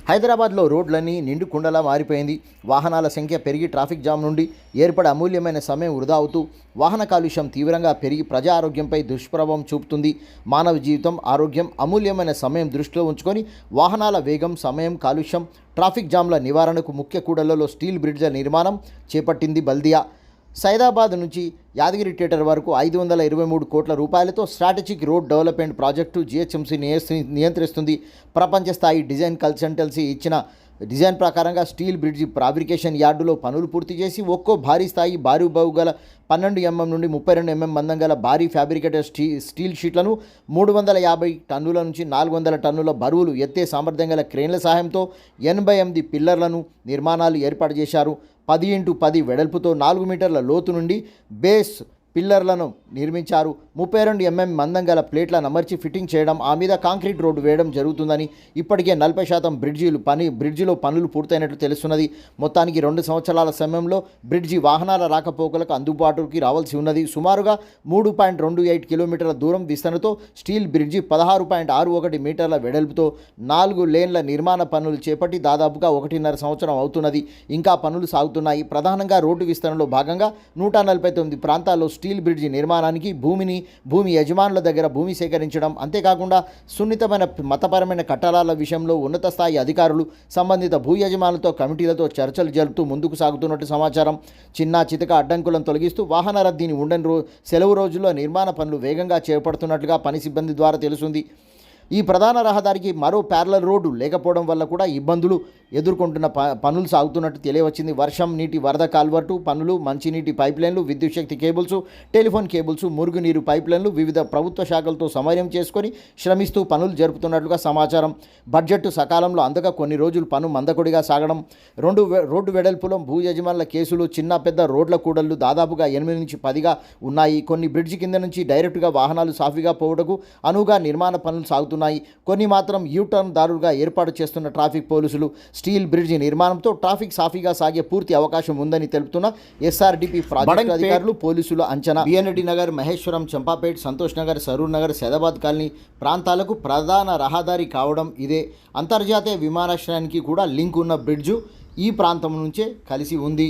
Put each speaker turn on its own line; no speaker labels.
హైదరాబాద్లో రోడ్లన్నీ నిండు కుండలా మారిపోయింది. వాహనాల సంఖ్య పెరిగి ట్రాఫిక్ జామ్ నుండి ఏర్పడే అమూల్యమైన సమయం వృధా అవుతూ వాహన కాలుష్యం తీవ్రంగా పెరిగి ప్రజా ఆరోగ్యంపై దుష్ప్రభావం చూపుతుంది. మానవ జీవితం, ఆరోగ్యం, అమూల్యమైన సమయం దృష్టిలో ఉంచుకొని వాహనాల వేగం, సమయం, కాలుష్యం, ట్రాఫిక్ జామ్ల నివారణకు ముఖ్య కూడళ్లలో స్టీల్ బ్రిడ్జ్ల నిర్మాణం చేపట్టింది బల్దియా. సైదాబాద్ నుంచి యాదగిరి థియేటర్ వరకు 523 కోట్ల రూపాయలతో strategic road development project GHMC నియంత్రిస్తుంది. ప్రపంచ స్థాయి డిజైన్ కన్సల్టెన్సీ ఇచ్చిన డిజైన్ ప్రకారంగా స్టీల్ బ్రిడ్జి ఫ్యాబ్రికేషన్ యార్డులో పనులు పూర్తి చేసి ఒక్కో భారీ స్థాయి బారుబావు గల 12 mm నుండి 32 mm మందం గల భారీ ఫ్యాబ్రికేటెడ్ స్టీల్ షీట్లను 350 టన్నుల నుంచి 400 టన్నుల బరువులు ఎత్తే సామర్థ్యం గల క్రేన్ల సహాయంతో 88 పిల్లర్లను నిర్మాణాలు ఏర్పాటు చేశారు. 10x10 వెడల్పుతో 4 మీటర్ల లోతు నుండి బేస్ పిల్లర్లను నిర్మించారు. 32 mm మందం గల ప్లేట్లను అమర్చి ఫిట్టింగ్ చేయడం, ఆ మీద కాంక్రీట్ రోడ్డు వేయడం జరుగుతుందని, ఇప్పటికే 40% బ్రిడ్జిలో పనులు పూర్తయినట్లు తెలుస్తున్నది. మొత్తానికి 2 సంవత్సరాల సమయంలో బ్రిడ్జి వాహనాల రాకపోకలకు అందుబాటుకి రావాల్సి ఉన్నది. సుమారుగా 3.28 కిలోమీటర్ల దూరం విస్తరణతో స్టీల్ బ్రిడ్జి 16.61 మీటర్ల వెడల్పుతో 4 లేన్ల నిర్మాణ పనులు చేపట్టి దాదాపుగా 1.5 సంవత్సరం అవుతున్నది. ఇంకా పనులు సాగుతున్నాయి. ప్రధానంగా రోడ్డు విస్తరణలో భాగంగా 149 ప్రాంతాల్లో స్టీల్ బ్రిడ్జి నిర్మాణానికి భూమి యజమానుల దగ్గర భూమి సేకరించడం, అంతేకాకుండా సున్నితమైన మతపరమైన కట్టడాల విషయంలో ఉన్నత స్థాయి అధికారులు సంబంధిత భూ యజమానులతో కమిటీలతో చర్చలు జరుపుతూ ముందుకు సాగుతున్నట్టు సమాచారం. చిన్న చితక అడ్డంకులను తొలగిస్తూ వాహన రద్దీని ఉండని సెలవు రోజుల్లో నిర్మాణ పనులు వేగంగా చేపడుతున్నట్లుగా పని సిబ్బంది ద్వారా తెలుస్తుంది. ఈ ప్రధాన రహదారికి మరో ప్యారలల్ రోడ్డు లేకపోవడం వల్ల కూడా ఇబ్బందులు ఎదుర్కొంటున్న పనులు సాగుతున్నట్టు తెలియవచ్చింది. వర్షం నీటి వరద కాల్వర్టు పనులు, మంచినీటి పైప్లైన్లు, విద్యుత్ శక్తి కేబుల్స్, టెలిఫోన్ కేబుల్స్, మురుగునీరు పైప్లైన్లు వివిధ ప్రభుత్వ శాఖలతో సమన్వయం చేసుకొని శ్రమిస్తూ పనులు జరుపుతున్నట్లుగా సమాచారం. బడ్జెట్ సకాలంలో అందక కొన్ని రోజులు పను మందకొడిగా సాగడం, రోడ్డు వెడల్పులో భూ యజమానుల కేసులు, చిన్న పెద్ద రోడ్ల కూడళ్లు దాదాపుగా 8 నుంచి 10గా ఉన్నాయి. కొన్ని బ్రిడ్జి కింద నుంచి డైరెక్టుగా వాహనాలు సాఫీగా పోవడకు అనువుగా నిర్మాణ పనులు సాగుతున్నాయి. కొన్ని మాత్రం యూటర్న్ దారులుగా ఏర్పాటు చేస్తున్న ట్రాఫిక్ పోలీసులు. స్టీల్ బ్రిడ్జి నిర్మాణంతో ట్రాఫిక్ సాఫీగా సాగే పూర్తి అవకాశం ఉందని తెలుపుతున్న ఎస్ఆర్డిపి ప్రాజెక్టు అధికారులు, పోలీసుల అంచనా. బిఎన్రెడ్డి నగర్, మహేశ్వరం, చంపాపేట్, సంతోష్ నగర్, సరూర్ నగర్, సైదాబాద్ కాలనీ ప్రాంతాలకు ప్రధాన రహదారి కావడం ఇదే. అంతర్జాతీయ విమానాశ్రయానికి కూడా లింక్ ఉన్న బ్రిడ్జు ఈ ప్రాంతం నుంచే కలిసి ఉంది.